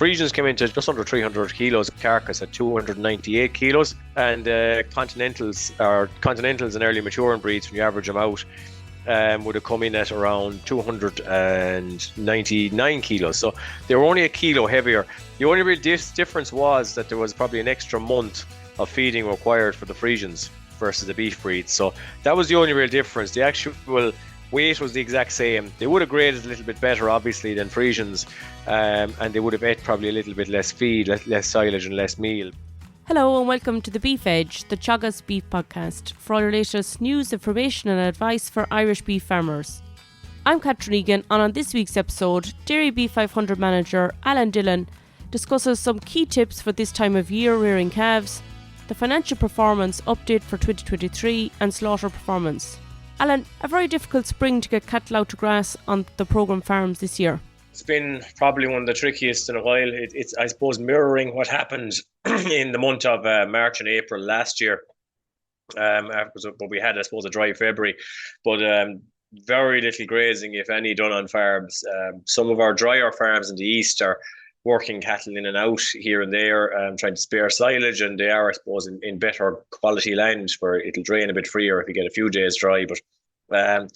Friesians came into just under 300 kilos of carcass at 298 kilos, and Continentals and early maturing breeds, when you average them out, would have come in at around 299 kilos. So they were only a kilo heavier. The only real difference was that there was probably an extra month of feeding required for the Friesians versus the beef breeds. So that was the only real difference. The actual weight was the exact same. They would have graded a little bit better, obviously, than Friesians, and they would have ate probably a little bit less feed, less silage and less meal. Hello and welcome to The Beef Edge, the Teagasc beef podcast, for all your latest news, information and advice for Irish beef farmers. I'm Catherine Egan, and on this week's episode, DairyBeef 500 manager Alan Dillon discusses some key tips for this time of year rearing calves, the financial performance update for 2023 and slaughter performance. Alan, a very difficult spring to get cattle out to grass on the programme farms this year. It's been probably one of the trickiest in a while. It's I suppose, mirroring what happened in the month of March and April last year. But we had, I suppose, a dry February. But very little grazing, if any, done on farms. Some of our drier farms in the east are working cattle in and out here and there, trying to spare silage, and they are, I suppose, in better quality land where it'll drain a bit freer if you get a few days dry. But a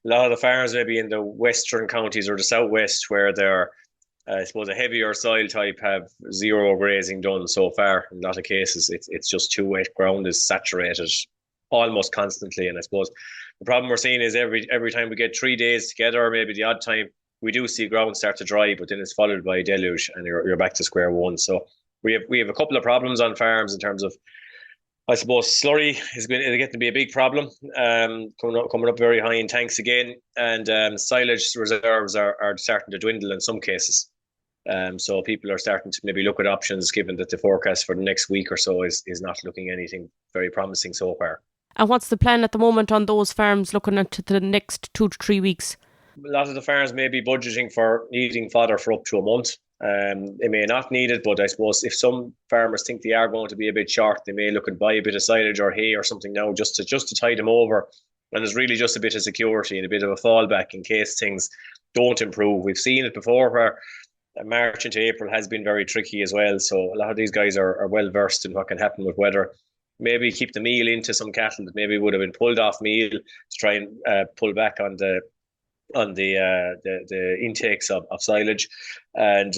lot of the farms maybe in the western counties or the southwest, where they're, I suppose, a heavier soil type, have zero grazing done so far. In a lot of cases, it's just too wet. Ground is saturated almost constantly, and I suppose the problem we're seeing is every time we get 3 days together, or maybe the odd time, we do see ground start to dry, but then it's followed by a deluge, and you're back to square one. So we have a couple of problems on farms in terms of, I suppose, slurry is going to get to be a big problem, coming up very high in tanks again, and silage reserves are starting to dwindle in some cases. So people are starting to maybe look at options, given that the forecast for the next week or so is not looking anything very promising so far. And what's the plan at the moment on those farms looking at the next 2 to 3 weeks? A lot of the farms may be budgeting for needing fodder for up to a month. They may not need it, but I suppose if some farmers think they are going to be a bit short, they may look and buy a bit of silage or hay or something now just to tide them over. And there's really just a bit of security and a bit of a fallback in case things don't improve. We've seen it before where March into April has been very tricky as well. So a lot of these guys are well versed in what can happen with weather. Maybe keep the meal into some cattle that maybe would have been pulled off meal to try and pull back on the intakes of silage. And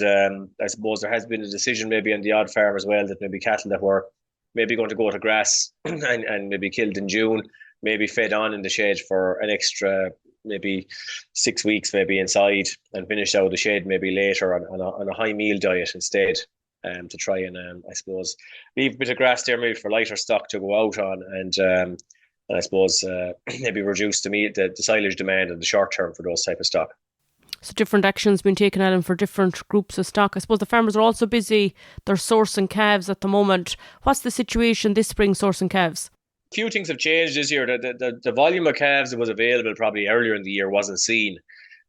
I suppose there has been a decision maybe on the odd farm as well, that maybe cattle that were maybe going to go to grass and maybe killed in June, maybe fed on in the shed for an extra maybe 6 weeks maybe inside, and finished out of the shed maybe later on a high meal diet instead, to try and I suppose leave a bit of grass there maybe for lighter stock to go out on, and I suppose maybe reduce the silage demand in the short term for those type of stock. So different actions being taken, Alan, for different groups of stock. I suppose the farmers are also busy. They're sourcing calves at the moment. What's the situation this spring sourcing calves? A few things have changed this year. The volume of calves that was available probably earlier in the year wasn't seen.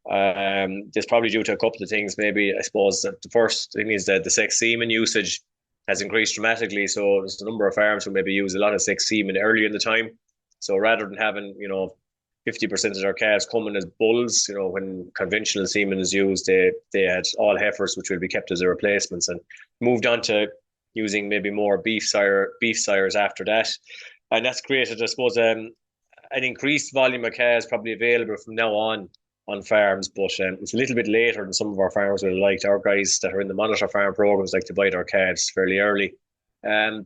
There's probably due to a couple of things. Maybe, I suppose, that the first thing is that the sex semen usage has increased dramatically. So there's a number of farms who maybe use a lot of sex semen early in the time. So rather than having, 50% of their calves coming as bulls, when conventional semen is used, they had all heifers, which will be kept as their replacements, and moved on to using maybe more beef sires after that. And that's created, I suppose, an increased volume of calves probably available from now on farms, but it's a little bit later than some of our farmers would have liked. Our guys that are in the monitor farm programs like to buy their calves fairly early.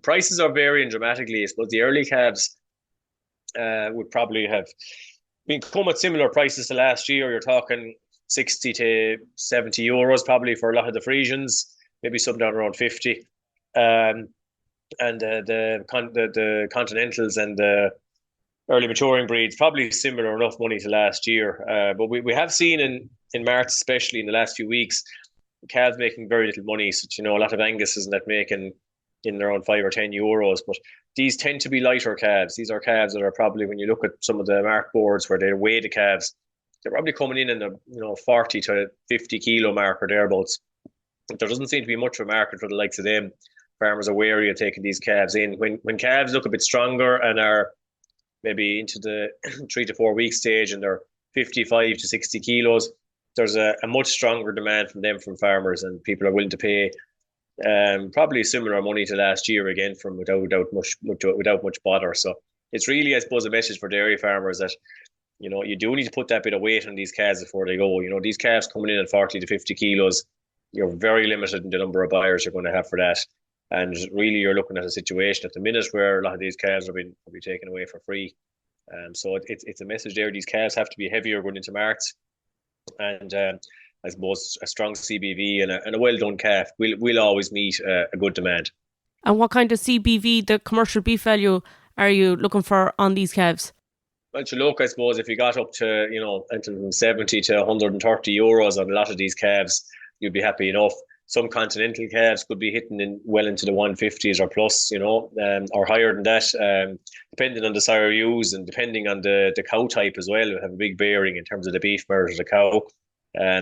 Prices are varying dramatically. I suppose the early calves would probably have come at similar prices to last year. You're talking 60 to 70 euros probably for a lot of the Friesians, maybe some down around 50. And the Continentals and the early maturing breeds probably similar enough money to last year. But we have seen in March, especially in the last few weeks, calves making very little money. So, a lot of Angus isn't that making in around 5 or 10 euros, but these tend to be lighter calves. These are calves that are probably, when you look at some of the mark boards where they weigh the calves, they're probably coming in the 40 to 50 kilo mark or thereabouts. There doesn't seem to be much of a market for the likes of them. Farmers are wary of taking these calves in. When calves look a bit stronger and are maybe into the 3 to 4 week stage and they're 55 to 60 kilos, there's a much stronger demand from farmers, and people are willing to pay probably similar money to last year again from without much bother. So it's really, I suppose, a message for dairy farmers that you do need to put that bit of weight on these calves before they go. These calves coming in at 40 to 50 kilos, you're very limited in the number of buyers you're going to have for that. And really, you're looking at a situation at the minute where a lot of these calves are being taken away for free. So it's a message there. These calves have to be heavier going into March, and I suppose a strong CBV and a well done calf will always meet a good demand. And what kind of CBV, the commercial beef value, are you looking for on these calves? Well, to look, I suppose, if you got up to, from 70 to 130 euros on a lot of these calves, you'd be happy enough. Some continental calves could be hitting well into the 150s or plus, or higher than that, depending on the sire used and depending on the cow type as well. It have a big bearing in terms of the beef merit of the cow.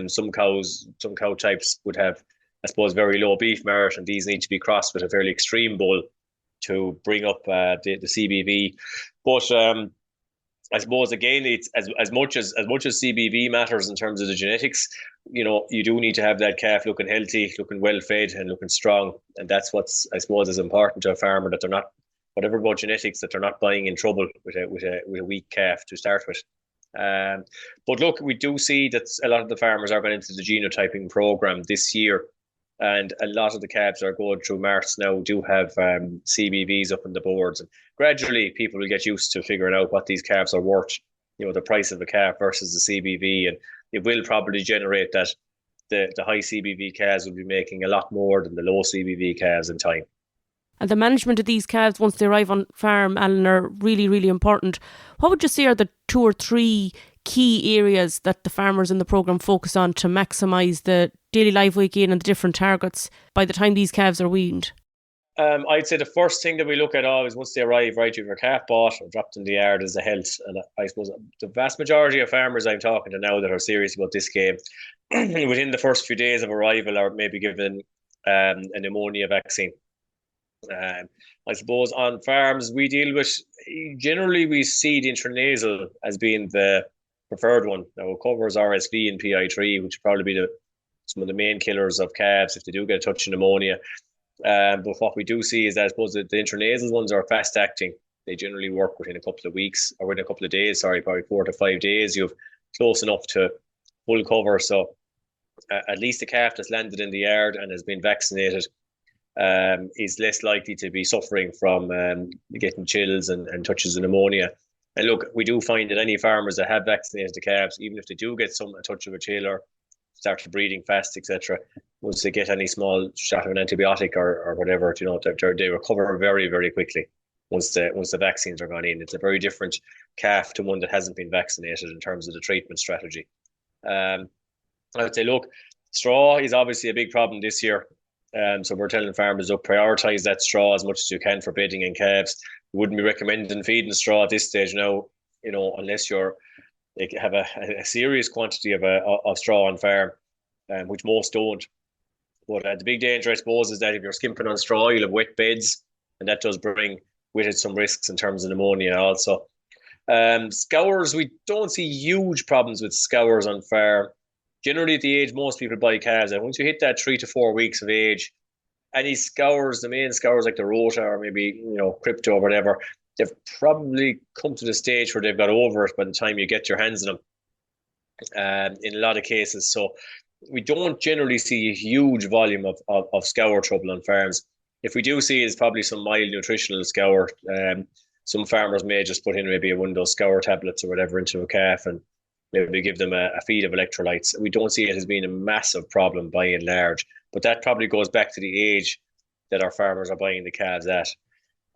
Some cow types would have, I suppose, very low beef merit, and these need to be crossed with a fairly extreme bull to bring up the CBV. But I suppose again, it's as much as CBV matters in terms of the genetics. You do need to have that calf looking healthy, looking well fed, and looking strong, and that's what's, I suppose, is important to a farmer, that they're not, whatever about genetics, that they're not buying in trouble with a weak calf to start with. But look, we do see that a lot of the farmers are going into the genotyping program this year, and a lot of the calves are going through March now do have CBVs up on the boards, and gradually people will get used to figuring out what these calves are worth, the price of a calf versus the CBV, and it will probably generate that the high CBV calves will be making a lot more than the low CBV calves in time. And the management of these calves once they arrive on farm, Alan, are really, really important. What would you say are the 2 or 3 key areas that the farmers in the programme focus on to maximise the daily live weight gain and the different targets by the time these calves are weaned? I'd say the first thing that we look at always once they arrive, right, you've your calf bought or dropped in the yard, is the health. And I suppose the vast majority of farmers I'm talking to now that are serious about this game, within the first few days of arrival, are maybe given a pneumonia vaccine. I suppose on farms we deal with, generally we see the intranasal as being the preferred one. Now it covers RSV and PI3, which would probably be some of the main killers of calves if they do get a touch of pneumonia. But what we do see is that I suppose the intranasal ones are fast acting. They generally work within a couple of weeks, or within a couple of days, probably 4 to 5 days. You've close enough to full cover. So at least a calf that's landed in the yard and has been vaccinated is less likely to be suffering from getting chills and touches of pneumonia. And look, we do find that any farmers that have vaccinated the calves, even if they do get a touch of a chill or start breathing fast, etc., once they get any small shot of an antibiotic or whatever, they recover very, very quickly once the vaccines are gone in. It's a very different calf to one that hasn't been vaccinated in terms of the treatment strategy. I would say, look, straw is obviously a big problem this year. So we're telling farmers, look, prioritise that straw as much as you can for bedding and calves. We wouldn't be recommending feeding straw at this stage now, unless they have a serious quantity of straw on farm, which most don't. But the big danger, I suppose, is that if you're skimping on straw, you'll have wet beds, and that does bring with it some risks in terms of pneumonia also. Scours, we don't see huge problems with scours on farm. Generally, at the age most people buy calves, and once you hit that 3 to 4 weeks of age, any scours, the main scours like the rota or maybe crypto or whatever, they've probably come to the stage where they've got over it by the time you get your hands on them. In a lot of cases, so we don't generally see a huge volume of scour trouble on farms. If we do see, it's probably some mild nutritional scour. Some farmers may just put in maybe one of those scour tablets or whatever into a calf and maybe give them a feed of electrolytes. We don't see it as being a massive problem by and large, but that probably goes back to the age that our farmers are buying the calves at.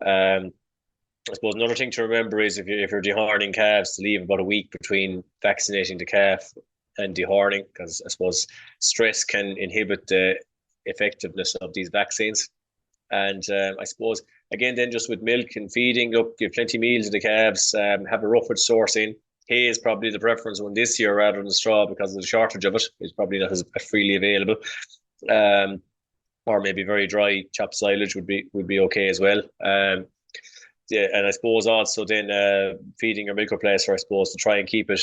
I suppose another thing to remember is if you're dehorning calves, to leave about a week between vaccinating the calf and dehorning, because I suppose stress can inhibit the effectiveness of these vaccines. And I suppose, again, then just with milk and feeding, look, give plenty of meals to the calves, have a roughage source in. Hay is probably the preference one this year rather than straw because of the shortage of it. It's probably not as freely available. Or maybe very dry chopped silage would be okay as well. Yeah, and I suppose also then feeding your milk replacer, I suppose, to try and keep it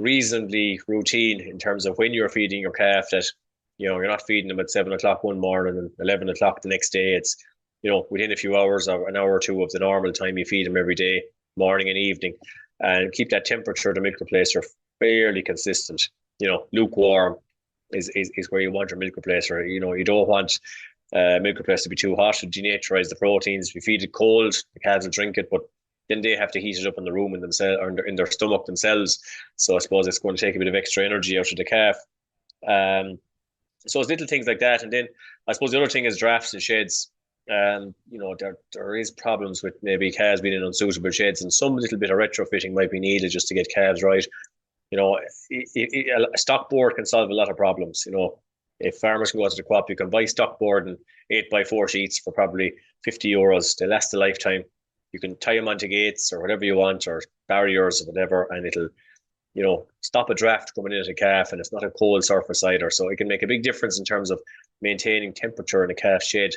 reasonably routine in terms of when you're feeding your calf, that you're not feeding them at 7 o'clock one morning and 11 o'clock the next day. It's within a few hours or an hour or two of the normal time you feed them every day, morning and evening, and keep that temperature of the milk replacer fairly consistent. Lukewarm is where you want your milk replacer. You don't want milk replacer to be too hot to denaturize the proteins. If you feed it cold, the calves will drink it, but then they have to heat it up in the room in themselves or in their stomach themselves. So I suppose it's going to take a bit of extra energy out of the calf. So it's little things like that. And then I suppose the other thing is drafts and sheds. There is problems with maybe calves being in unsuitable sheds, and some little bit of retrofitting might be needed just to get calves right. A stock board can solve a lot of problems. If farmers can go to the co-op, you can buy stock board and 8x4 sheets for probably €50. They last a lifetime. You can tie them onto gates or whatever you want, or barriers or whatever, and it'll stop a draft coming into the calf, and it's not a cold surface either. So it can make a big difference in terms of maintaining temperature in a calf shed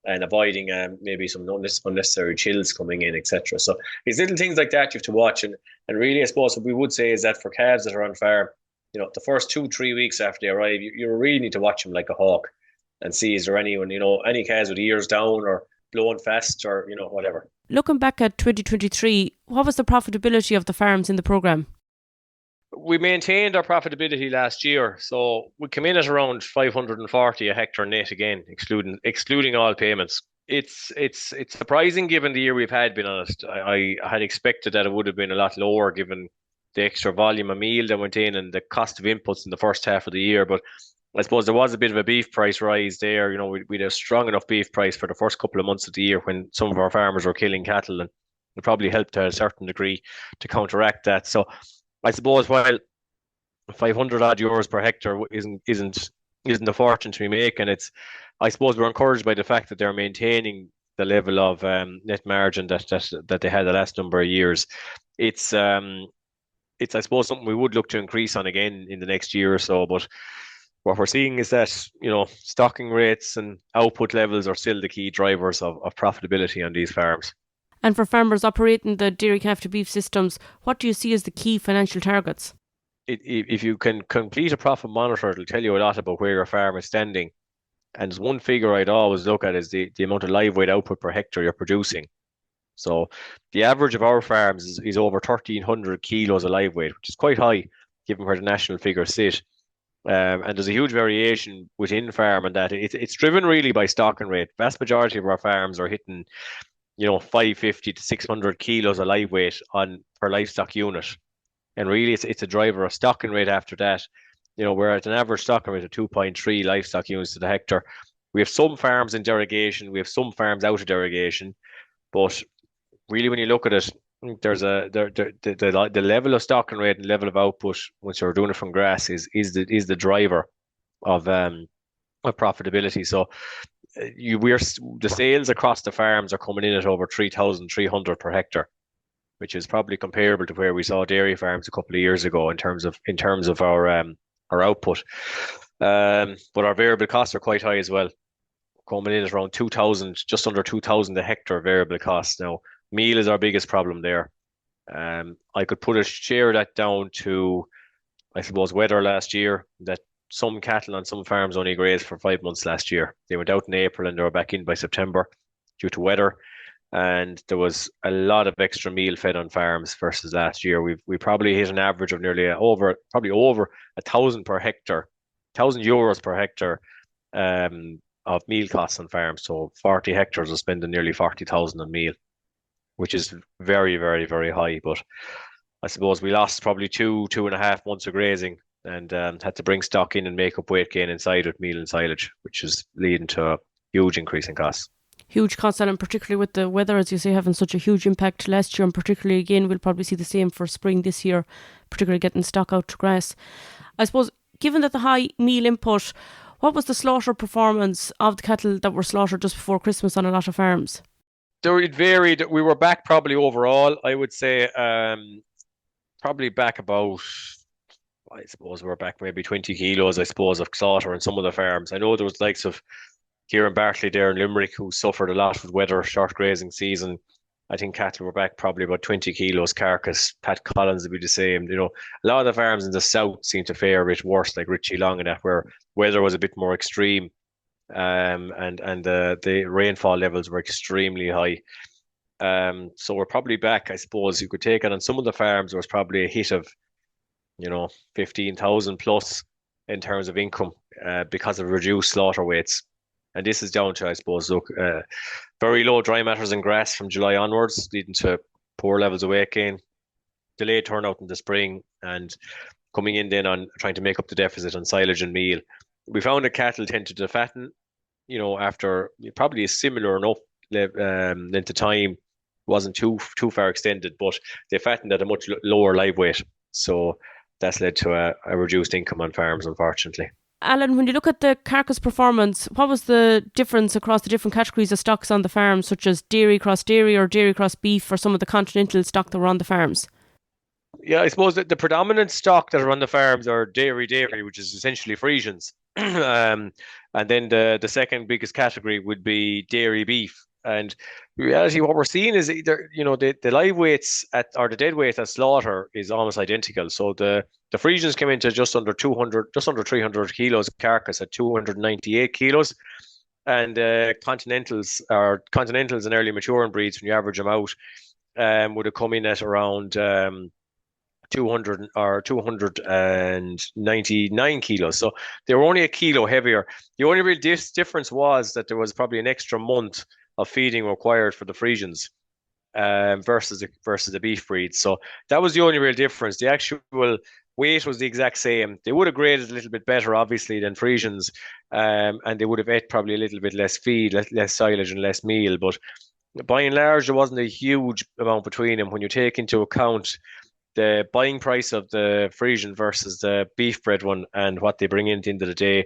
and avoiding maybe some unnecessary chills coming in, etc. So it's little things like that you have to watch. And really, I suppose what we would say is that for calves that are on farm, the first 2-3 weeks after they arrive, you really need to watch them like a hawk and see, is there anyone, any calves with ears down or blowing fast or, whatever. Looking back at 2023, what was the profitability of the farms in the programme? We maintained our profitability last year, so we came in at around 540 a hectare net again, excluding all payments. It's surprising given the year we've had, being honest. I had expected that it would have been a lot lower given the extra volume of meal that went in and the cost of inputs in the first half of the year. But I suppose there was a bit of a beef price rise there. We had a strong enough beef price for the first couple of months of the year when some of our farmers were killing cattle, and it probably helped to a certain degree to counteract that. So I suppose while 500 odd euros per hectare isn't a fortune to be making, I suppose we're encouraged by the fact that they're maintaining the level of net margin that they had the last number of years. It's I suppose something we would look to increase on again in the next year or so. But what we're seeing is that stocking rates and output levels are still the key drivers of profitability on these farms. And for farmers operating the dairy calf to beef systems, what do you see as the key financial targets? If you can complete a profit monitor, it'll tell you a lot about where your farm is standing. And there's one figure I'd always look at is the amount of live weight output per hectare you're producing. So the average of our farms is over 1,300 kilos of live weight, which is quite high given where the national figures sit. And there's a huge variation within farm, and that it's driven really by stocking rate. Vast majority of our farms are hitting 550 to 600 kilos of live weight per livestock unit. And really it's a driver of stocking rate after that. We're at an average stocking rate of 2.3 livestock units to the hectare. We have some farms in derogation, we have some farms out of derogation, but really when you look at it, there's the level of stocking rate and level of output once you're doing it from grass is the driver of profitability. So the sales across the farms are coming in at over 3,300 per hectare, which is probably comparable to where we saw dairy farms a couple of years ago in terms of our output. But our variable costs are quite high as well, coming in at around 2,000, just under 2,000 a hectare variable costs. Now, meal is our biggest problem there. I could share that down to, I suppose, weather last year, that some cattle on some farms only grazed for 5 months last year. They went out in April and they were back in by September due to weather. And there was a lot of extra meal fed on farms versus last year. We probably hit an average of nearly over 1,000 per hectare, €1,000 per hectare of meal costs on farms. So 40 hectares are spending nearly 40,000 on meal, which is very, very, very high. But I suppose we lost probably 2.5 months of grazing and had to bring stock in and make up weight gain inside with meal and silage, which is leading to a huge increase in costs. Huge costs, and particularly with the weather, as you say, having such a huge impact last year, and particularly again, we'll probably see the same for spring this year, particularly getting stock out to grass. I suppose, given that the high meal input, what was the slaughter performance of the cattle that were slaughtered just before Christmas on a lot of farms? It varied. We were back probably overall, I would say, probably back about, I suppose we're back maybe 20 kilos, I suppose, of slaughter in some of the farms. I know there was likes of Kieran Bartley there in Limerick who suffered a lot with weather, short grazing season. I think cattle were back probably about 20 kilos carcass. Pat Collins would be the same. A lot of the farms in the south seem to fare a bit worse, like Richie Long and that, where weather was a bit more extreme. And the rainfall levels were extremely high. So we're probably back, I suppose you could take it on some of the farms. There was probably a hit of, 15,000 plus in terms of income because of reduced slaughter weights. And this is down to, I suppose, very low dry matters and grass from July onwards, leading to poor levels of weight gain, delayed turnout in the spring, and coming in then on trying to make up the deficit on silage and meal. We found that cattle tended to fatten, after probably a similar enough length of time, wasn't too far extended, but they fattened at a much lower live weight. So that's led to a reduced income on farms, unfortunately. Alan, when you look at the carcass performance, what was the difference across the different categories of stocks on the farm, such as dairy cross dairy or dairy cross beef, or some of the continental stock that were on the farms? Yeah, I suppose that the predominant stock that are on the farms are dairy, which is essentially Friesians. And then the second biggest category would be dairy beef. And in reality, what we're seeing is either, the live weights or the dead weight at slaughter is almost identical. So the Friesians came into just under 300 kilos carcass at 298 kilos. And continentals and early maturing breeds, when you average them out, would have come in at around 200 or 299 kilos. So they were only a kilo heavier. The only real difference was that there was probably an extra month of feeding required for the Friesians versus the beef breeds. So that was the only real difference. The actual weight was the exact same. They would have graded a little bit better, obviously, than Friesians, and they would have ate probably a little bit less feed, less silage and less meal. But by and large, there wasn't a huge amount between them when you take into account the buying price of the Friesian versus the beef bred one and what they bring in at the end of the day.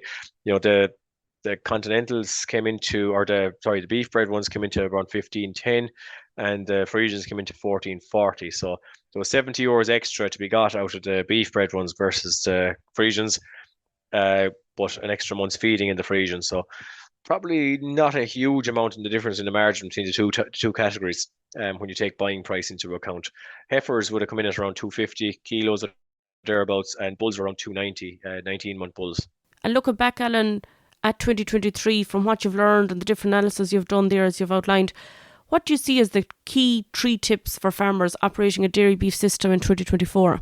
The continentals came into, the beef bred ones came into around 15.10, and the Friesians came into 14.40. So there was 70 euros extra to be got out of the beef bred ones versus the Friesians, but an extra month's feeding in the Friesians. So probably not a huge amount in the difference in the margin between the two categories when you take buying price into account. Heifers would have come in at around 250 kilos or thereabouts, and bulls around 290, 19-month bulls. And looking back, Alan, at 2023, from what you've learned and the different analysis you've done there as you've outlined, what do you see as the key 3 tips for farmers operating a dairy beef system in 2024?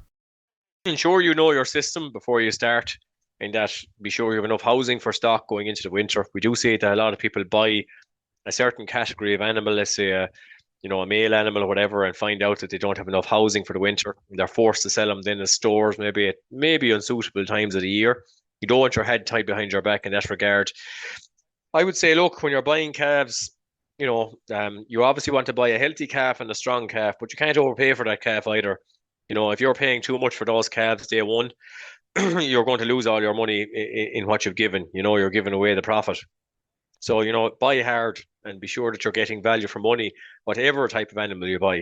Ensure you know your system before you start, in that be sure you have enough housing for stock going into the winter. We do see that a lot of people buy a certain category of animal, let's say a male animal or whatever, and find out that they don't have enough housing for the winter. They're forced to sell them then in stores, maybe at unsuitable times of the year. You don't want your head tied behind your back in that regard. I would say, look, when you're buying calves, you obviously want to buy a healthy calf and a strong calf, but you can't overpay for that calf either. If you're paying too much for those calves day one, you're going to lose all your money in what you've given. You're giving away the profit. So, buy hard and be sure that you're getting value for money, whatever type of animal you buy.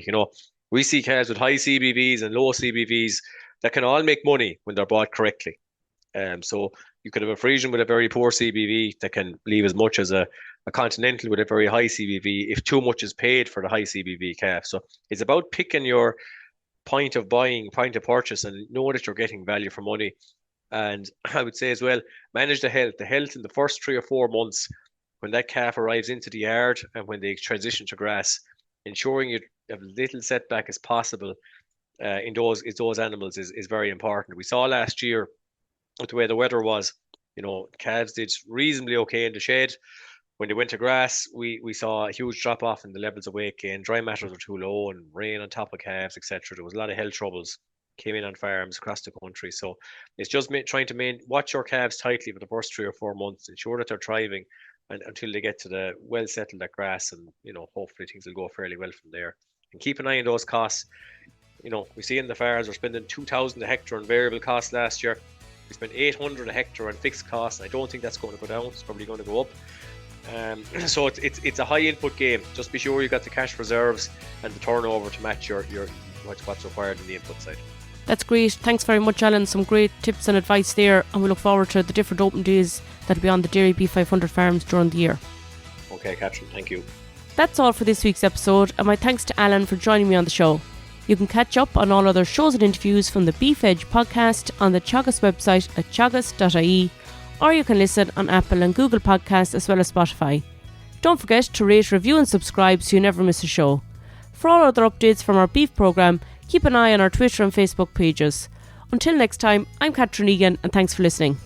We see calves with high CBVs and low CBVs that can all make money when they're bought correctly. So you could have a Friesian with a very poor CBV that can leave as much as a continental with a very high CBV if too much is paid for the high CBV calf. So it's about picking your point of purchase, and know that you're getting value for money. And I would say as well, manage the health in the first 3 or 4 months when that calf arrives into the yard and when they transition to grass, ensuring you have as little setback as possible in those animals is very important. We saw last year with the way the weather was, calves did reasonably okay in the shed. When they went to grass, we saw a huge drop off in the levels of weight gain. Dry matters were too low and rain on top of calves, etc. There was a lot of health troubles came in on farms across the country. So it's just trying to watch your calves tightly for the first 3 or 4 months, ensure that they're thriving and until they get to the well settled at grass, and hopefully things will go fairly well from there. And keep an eye on those costs. We see in the farms we're spending 2,000 a hectare on variable costs last year. We spent 800 a hectare on fixed costs. I don't think that's going to go down. It's probably going to go up. So it's a high input game. Just be sure you got the cash reserves and the turnover to match your what's required in the input side. That's great. Thanks very much, Alan. Some great tips and advice there, and we look forward to the different open days that'll be on the DairyBeef 500 farms during the year. Okay, Catherine. Thank you. That's all for this week's episode, and my thanks to Alan for joining me on the show. You can catch up on all other shows and interviews from the Beef Edge podcast on the Teagasc website at teagasc.ie, or you can listen on Apple and Google Podcasts as well as Spotify. Don't forget to rate, review and subscribe so you never miss a show. For all other updates from our beef programme, keep an eye on our Twitter and Facebook pages. Until next time, I'm Catherine Egan, and thanks for listening.